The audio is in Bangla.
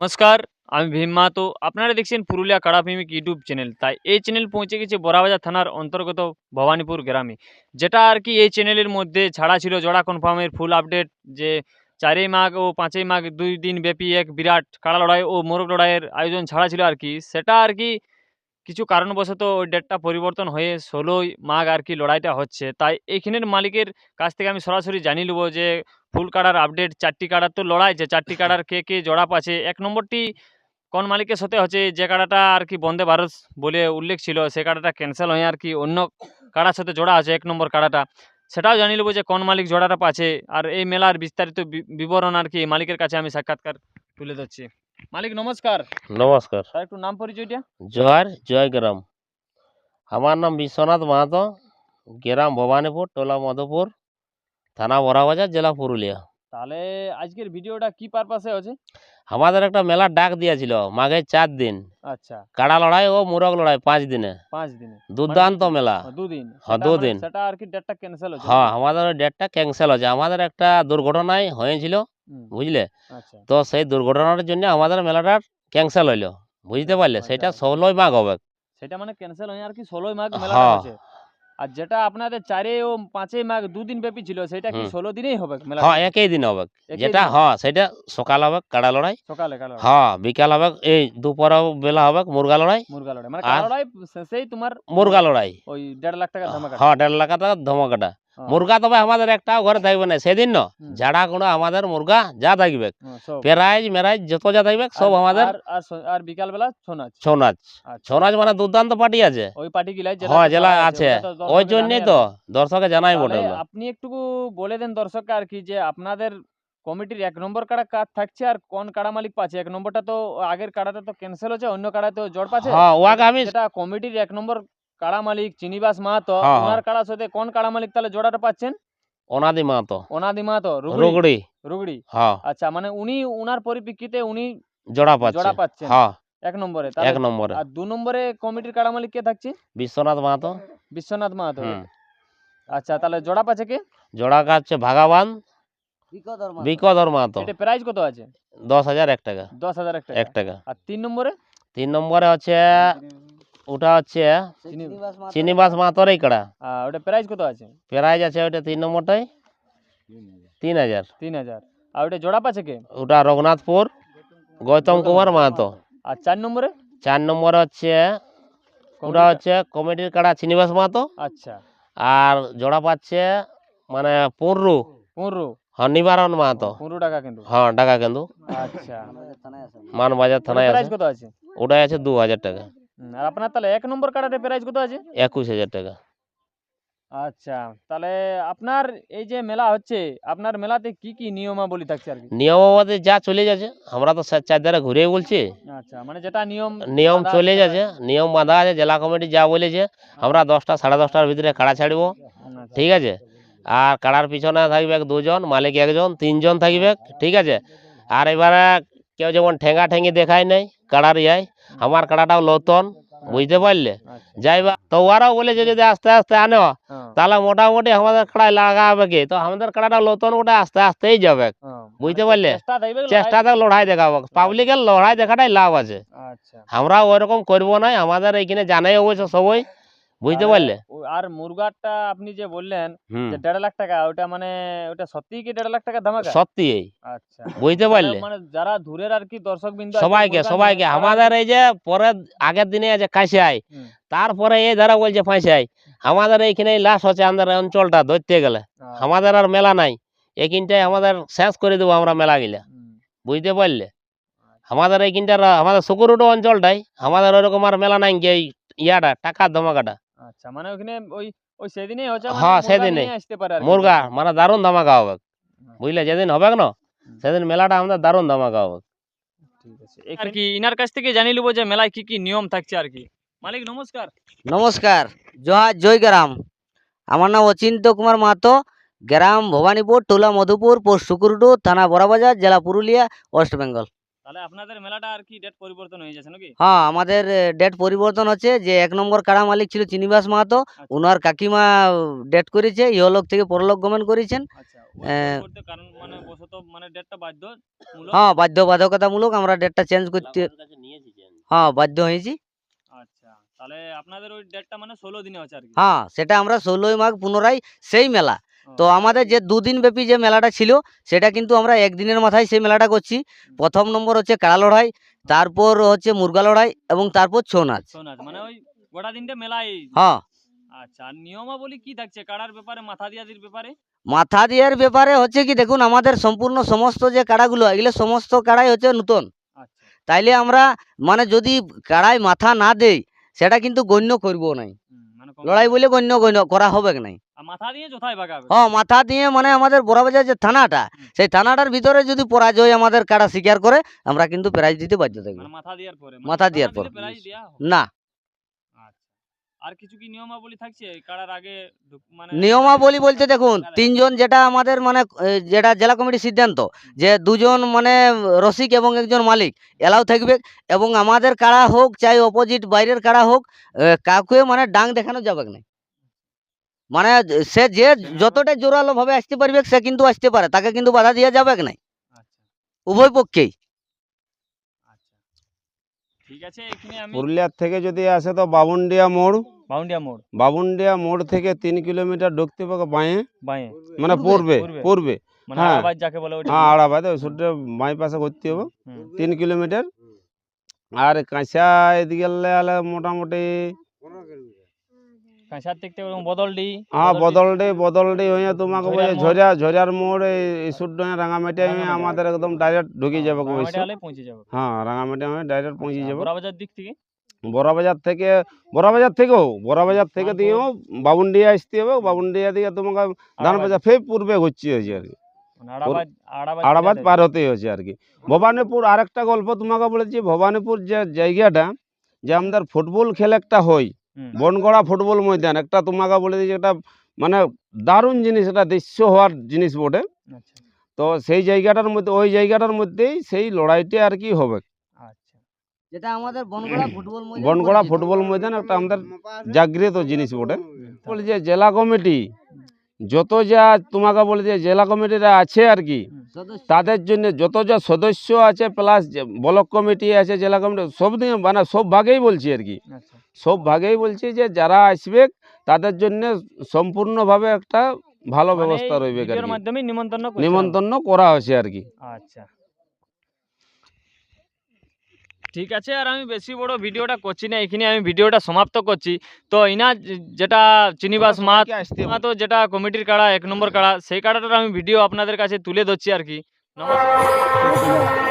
নমস্কার, আমি ভীম মাহাতো। আপনারা দেখছেন পুরুলিয়া কাড়াপ্রেমিক ইউটিউব চ্যানেল। তাই এই চ্যানেল পৌঁছে গেছে বড়াবাজার থানার অন্তর্গত ভবানীপুর গ্রামে। যেটা আর কি এই চ্যানেলের মধ্যে ছাড়া ছিল জোড়া কনফার্মের ফুল আপডেট, যে ৪ই মাঘ ও ৫ই মাঘ ২ দিন ব্যাপী এক বিরাট কাড়া লড়াই ও মোরগ লড়াইয়ের আয়োজন ছাড়া ছিল আর কি। সেটা আর কি কিছু কারণবশত ওই ডেটটা পরিবর্তন হয়ে ১৬ই মাঘ আর কি লড়াইটা হচ্ছে। তাই এইখানের মালিকের কাছ থেকে আমি সরাসরি জানিয়ে নেবো যে ফুল কাড়ার আপডেট, ৪টি কাড়ার তো লড়াই যে ৪টি কাড়ার কে জোড়া পাচ্ছে। ১ নম্বরটি কোন মালিকের সাথে হচ্ছে, যে কাড়াটা আর কি বন্দে ভারত বলে উল্লেখ ছিল, সে কাড়াটা ক্যান্সেল হয়ে আর কি অন্য কাড়ার সাথে জোড়া আছে ১ নম্বর কাড়াটা। সেটাও জানিয়ে নেবো যে কোন মালিক জোড়াটা পাচ্ছে। আর এই মেলার বিস্তারিত বিবরণ আর কি মালিকের কাছে আমি সাক্ষাৎকার তুলে ধরছি। মালিক নমস্কার। নমস্কার। তার একটু নাম পরিচয়টা। জোহার, জয়গ্রাম। আমার নাম বিশ্বনাথ মাহাতো, গ্রাম ভবানীপুর, টোলা মধুপুর, থানা বড়াবাজার, জেলা পুরুলিয়া। তাহলে আজকের ভিডিওটা কি পারপাসে আছে? আমাদের একটা মেলার ডাক দিয়েছিল মাঘে 4 দিন, আচ্ছা, কাড়া লড়াই ও মুরগ লড়াই 5 দিনে। 5 দিনে দুর্দান্ত মেলা। 2 দিন। হ্যাঁ, সেটা 2 মানে দিন। সেটা আর কি ডেটটা ক্যান্সেল হচ্ছে। হ্যাঁ, আমাদের ওই ডেটটা ক্যান্সেল হয়েছে। আমাদের একটা দুর্ঘটনায় হয়েছিল, হুম, বুঝলে। আচ্ছা, তো সেই দুর্ঘটনার জন্য আমাদের মেলাটা ক্যান্সেল হইলো, বুঝতে পারলে। আচ্ছা, সেটা আচ্ছা। 16ই মাঘ হবে। সেটা মানে ক্যান্সেল হয়ে আর কি 16ই মাঘ মেলাটা হ্যাঁ। হচ্ছে। আর যেটা আপনাদের 4 ও 5 মাঘ 2 দিন ব্যাপী ছিল, সেটা কি হুম। 16 দিনেই হবে মেলাটা? হ্যাঁ, একই দিন হবে। একই যেটা দিনে? হ্যাঁ, সেটা সকাল হবে কাড়া লড়াই। সকালে কাড়া লড়াই, হ্যাঁ, বিকাল হবে, এই দুপুর বেলা হবে মুরগা লড়াই। মুরগা লড়াই। মানে আর কাড়া লড়াই শেষেই তোমার মুরগা লড়াই। ওই 1.5 লাখ টাকা ধামাকাটা। হ্যাঁ, 1.5 লাখ টাকা ধমাকাটা। হ্যাঁ, মুরগা তবে আমাদের একটাও ঘরে থাকবে না সেদিন না। হুম, ঝাড়া গুঁড়া আমাদের মুরগা যা থাকবে, সব। প্রাইজ মেরাইজ যত যা থাকবে আর সব আমাদের। আর আর আর বিকাল বেলা ছৌ নাচ। ছৌ নাচ। আচ্ছা, ছৌ নাচ মানে দুর্দান্ত পার্টি আছে। ওই পার্টি গিলাই হ্যাঁ, জেলাতে জেলা ছাড়া আছে। ওটা তো ওই দর্শকে জানে জন্যই আর তো কি। দর্শকে জানাই বটে তাহলে ওগুলো। আপনি একটু বলে দেন দর্শককে আর কি, যে আপনাদের কমিটির 1 নম্বর কাড়া কার থাকছে আর কোন কাড়া মালিক পাচ্ছে। 1 নম্বরটা তো আগের কাড়াটা তো ক্যান্সেল হচ্ছে, অন্য কাড়া তো জোড় পাচ্ছে। হ্যাঁ, ওয়াকে আমি। যেটা কমিটির 1 নম্বর কাড়া মালিক চিনিবাস মাহাতো, হ্যাঁ, হ্যাঁ, উনার কাড়ার সাথে কোন কাড়া মালিক তাহলে জোড়াটা পাচ্ছেন? অনাদি মাহাতো। অনাদি মাহাতো, রুগড়ি। রুগড়ি। হ্যাঁ, আচ্ছা, মানে উনি উনার পরিপ্রেক্ষিতে উনি জোড়া পাচ্ছে। জোড়া পাচ্ছেন হ্যাঁ, 1 নম্বরে। তাহলে 1 নম্বরে আর 2 নম্বরে কমিটির কাড়া মালিক কে থাকছে? বিশ্বনাথ মাহাতো। বিশ্বনাথ মাহাতো। হুম। আচ্ছা, তাহলে জোড়া পাচ্ছে কে? জোড়া কাচ্ছে ভাগাবান বিকদর মাহাতো। এটা প্রাইস কত আছে? 10,000 1 টাকা। 10,000 1 টাকা। টাকা। আর 3 নম্বরে? 3 নম্বরে হচ্ছে, ওটা হচ্ছে চিনি চিনিবাস মাহাতোর এই কাড়া। ওটা প্রাইস কত আছে? প্রাইজ আছে ওইটা 3 নম্বরটাই 3,000। 3000। আর ওটা জোড়া পাচ্ছে কে? ওটা রঘুনাথপুর গৌতম কুমার মাহাতো। আর 4 নম্বরে? 4 নম্বরে হচ্ছে, ওটা হচ্ছে কমিটির কাড়া চিনিবাস মাহাতো। আচ্ছা, আর জোড়া পাচ্ছে মানে পুরু 15 নিবারণ মাহাতো। 15 টাকা কিন্তু। হ্যাঁ, টাকা কিন্তু আচ্ছা, মানবাজার থানায় প্রাইস আছে। কত আছে? ওটাই আছে 2,000 টাকা। আর আপনার তাহলে 1 নম্বর কার্ডের প্রাইস কত আছে? 21,000 টাকা। আচ্ছা, তাহলে আপনার এই যে মেলা হচ্ছে, আপনার মেলাতে কি কি নিয়মাবলী থাকছে আর কি? নিয়মাবলী যা চলে যাচ্ছে, আমরা তো চারধারে ঘুরে বলছি। আচ্ছা, মানে যেটা নিয়ম নিয়ম বাঁধা চলে আছে যাচ্ছে, নিয়ম বাঁধা আছে। জেলা কমিটি যা বলেছে, আমরা 10টা 10:30টার ভিতরে কাড়া ছাড়বো, আচ্ছা, ঠিক আছে। আর কাড়ার পিছনে থাকবে 2 জন, মালিক 1 জন, 3 জন থাকবে, ঠিক আছে। আর এবারে কেউ যেমন ঠেঙ্গা ঠেঙ্গি দেখায় নাই কাড়ার ইয়ায়, আমার কাড়াটাও নতুন, বুঝতে পারলে। আচ্ছা, যাইবা তো ওরাও বলেছে যদি আস্তে আস্তে আনো হ্যাঁ, তাহলে মোটামুটি আমাদের কাড়ায় লাগাবে কি, তো আমাদের কাড়াটা নতুন ওটা আস্তে আস্তেই যাবে, হ্যাঁ, বুঝতে মানে পারলে। চেষ্টা থাকবে চেষ্টাতে লড়াই দেখাবো, পাবলিকের লড়াই দেখাটাই লাভ আছে। আচ্ছা, আমরা ওইরকম করবো না, আমাদের এইখানে জানাই অবশ্য সবাই, বুঝতে তাহলে পারলে। আর মুরগাটা আপনি যে বললেন হুম, যে 1.5 লাখ টাকা, ওটা মানে ওটা সত্যিই কি 1.5 লাখ টাকা ধামাকা? সত্যি এই, আচ্ছা, বুঝতে তাহলে পারলে। মানে যারা দূরের আর কি দর্শক বিন্দু আছে সবাইকে মুরগা নিয়ে, সবাইকে তারা আমাদের এই যে পরে আগের দিনে আছে কাশিয়াই, হুম, তারপরে এই ধারা বলছে ফাঁসাই। আমাদের এইখানে লাস্ট হচ্ছে আমাদের অঞ্চলটা ধরতে গেলে। আচ্ছা, আমাদের আর মেলা নাই, এখানটাই আমাদের শেষ করে দেবো আমরা মেলা গিলা, হুম, বুঝতে পারলে। আচ্ছা, আমাদের এইখানটার আমাদের সুকুরুটো অঞ্চলটাই আমাদের ওরকম আর মেলা নাই যে ইয়াটা টাকার ধমাকাটা। আচ্ছা, মানে ওখানে ওই ওই সেদিনেই হচ্ছে, মানে হ্যাঁ, মুরগা সেদিনেই নিয়ে আসতে পারে আর কি মুরগা দর্শক। মানে দারুণ ধামাকা হবে, আচ্ছা, বুঝলে। যেদিন হবে না হুম, সেদিন মেলাটা আমাদের দারুণ ধামাকা হবে। ঠিক আছে। আর কি ইনার কাছ থেকে জানিয়ে নেবো যে মেলায় কি কি নিয়ম থাকছে আর কি। মালিক নমস্কার। নমস্কার, জোহার, জয়গ্রাম। আমার নাম অচিন্ত কুমার মাহাতো, গ্রাম ভবানীপুর, টোলা মধুপুর, পোস্ট সুকুরুটু, থানা বড়াবাজার, জেলা পুরুলিয়া, ওয়েস্ট বেঙ্গল। তাহলে আপনাদের মেলাটা আর কি ডেট পরিবর্তন হয়ে যাচ্ছে নাকি? হ্যাঁ, আমাদের ডেট পরিবর্তন হচ্ছে, যে ১ নম্বর কাড়া মালিক ছিল চিনিবাস মাহাতো, আচ্ছা, উনার কাকিমা ডেট করেছে, ইহলোক থেকে পরলোক গমন করেছেন। আচ্ছা। ওই আহ, করতে কারণ মানে বশত মানে ডেটটা বাধ্যমূলক। হ্যাঁ, বাধ্যবাধকতামূলক আমরা ডেটটা চেঞ্জ করতে, ক্লাবের কাছে নিয়েছি চেঞ্জ। হ্যাঁ, বাধ্য হয়েছি। আচ্ছা, তাহলে আপনাদের ওই ডেটটা মানে ১৬ দিনে হচ্ছে আর কি। হ্যাঁ, সেটা আমরা ১৬ই মাঘ পুনরায় সেই মেলা। ও, তো আমাদের যে ২ দিন ব্যাপী যে মেলাটা ছিল, সেটা কিন্তু আমরা একদিনের মাথায় সেই মেলাটা করছি। প্রথম নম্বর হচ্ছে কাড়া লড়াই, তারপর হচ্ছে মুরগা লড়াই এবং তারপর ছৌ নাচ। ছৌ নাচ মানে ওই গোটা দিনটা মেলাই। হ্যাঁ, আচ্ছা, আর নিয়মাবলী কি থাকছে কাড়ার ব্যাপারে, মাথা দিয়াদির ব্যাপারে? মাথা দিয়ার ব্যাপারে হচ্ছে কি, দেখুন আমাদের সম্পূর্ণ সমস্ত যে কাড়াগুলো, এগুলো সমস্ত কাড়াই হচ্ছে নূতন। আচ্ছা, তাইলে আমরা মানে যদি কাড়াই মাথা না দেই, সেটা কিন্তু গণ্য করবো নাই, মানে লড়াই বলে গণ্য গণ্য করা হবে নাই। আর মাথা দিয়ে যথাই বাগাবে। হ্যাঁ, মাথা দিয়ে মানে আমাদের বড়বাজার যে থানাটা, সেই থানাটার ভিতরে যদি পরাজয় আমাদের কাড়া স্বীকার করে, আমরা কিন্তু প্রাইজ দিতে বাধ্য থাকবো। মানে মাথা দেওয়ার পরে, মাথা দেওয়ার পর। প্রাইজ দেয়া হবে। না, আচ্ছা, আর কিছু কি নিয়মাবলী থাকছে কাড়ার আগে মানে নিয়মাবলী বলতে দেখুন, ৩ জন যেটা আমাদের মানে যেটা জেলা কমিটির সিদ্ধান্ত, যে ২ জন মানে রসিক এবং ১ জন মালিক এলাও থাকবে, এবং আমাদের কাড়া হোক চাই অপোজিট বাইরের কাড়া হোক, কাউকে মানে ডাং দেখানো যাবে না। মানে সে যে যতটা জোরালো ভাবে আসতে পারবে, সে কিন্তু আসতে পারে, তাকে কিন্তু বাধা দেওয়া যাবে না, আচ্ছা, উভয় পক্ষেই। আচ্ছা, ঠিক আছে। এখানে আমি পুরুলিয়ার থেকে যদি আসে তো বাবুন্ডিয়া মোড়, বাউন্ডিয়া মোড় বাবুন্ডিয়া মোড় থেকে 3 কিলোমিটার ঢুকতে হবে বাঁয়ে, বাঁয়ে, মানে পূর্বে, পূর্বে মানে হ্যাঁ। আবাজ যাকে বলে ওইটা। হ্যাঁ, আড়াবাদ ওই সূর্যে বাঁয়ে পাশে করতে হবে হুম, 3 কিলোমিটার। আর কাঁচা এদিকে গেলে মোটামুটি কাঁসার থেকে এবং বদলডি। হ্যাঁ বদলডি হয়ে তোমাকে বলে ঝরিয়ার মোড়, এই সূর্য রাঙামাটি হয়ে আমাদের একদম ডাইরেক্ট ঢুকে যাবে অবশ্য। পৌঁছে যাবে হ্যাঁ, রাঙামাটি হয়ে ডাইরেক্ট পৌঁছে যাবে। বড়বাজার দিক থেকে বড়বাজার থেকে দিয়েও বাবুন্ডিয়া আসতে হবে। বাবুন্ডিয়া দিয়ে তোমাকে ধান বাজার ফের পূর্বে ঘুরছি হয়েছে আর কি, মানে আড়াবাদ আড়াবাদ পার হতেই হচ্ছে আর কি। ভবানীপুর আরেকটা গল্প তোমাকে বলেছি, ভবানীপুর যে জায়গাটা, যে আমাদের ফুটবল খেল একটা হয়, বনগড়া ফুটবল ময়দান একটা, তোমাকে বলে দিয়েছি একটা মানে দারুণ জিনিস, এটা দৃশ্য হওয়ার জিনিস বটে। আচ্ছা, তো সেই জায়গাটার মধ্যে, ওই জায়গাটার মধ্যেই সেই লড়াইটা আর কি হবে। আচ্ছা, যেটা আমাদের বনগড়া ফুটবল ময়দান বনগড়া পরিচিত। ফুটবল ময়দান একটা আমাদের জাগৃত জিনিস বটে। বলে যে জেলা কমিটি যত যা তোমাকে বলে যে জেলা কমিটিরা আছে আর কি, সদস্য। তাদের জন্য যত যা সদস্য আছে প্লাস ব্লক কমিটি আছে, জেলা কমিটি সব দিকে মানে সব ভাগেই বলছি আর কি, আচ্ছা, সব ভাগেই বলছি যে যারা আসবে তাদের জন্য সম্পূর্ণভাবে একটা ভালো মানে ব্যবস্থা এই রইবে আর ভিডিওর কি, মাধ্যমে নিমন্ত্রণ করছেন। নিমন্ত্রণ করা হয়েছে আর কি। আচ্ছা, ঠিক আছে। আর আমি বেশি বড় ভিডিওটা করছি না, এখানে আমি ভিডিওটা সমাপ্ত করছি। তো ইনা যেটা চিনিবাস মাহাতো যেটা কমিটির কাড়া ১ নম্বর কাড়া, সেই কাড়াটার আমি ভিডিও আপনাদের কাছে তুলে ধরছি আর কি। নমস্কার।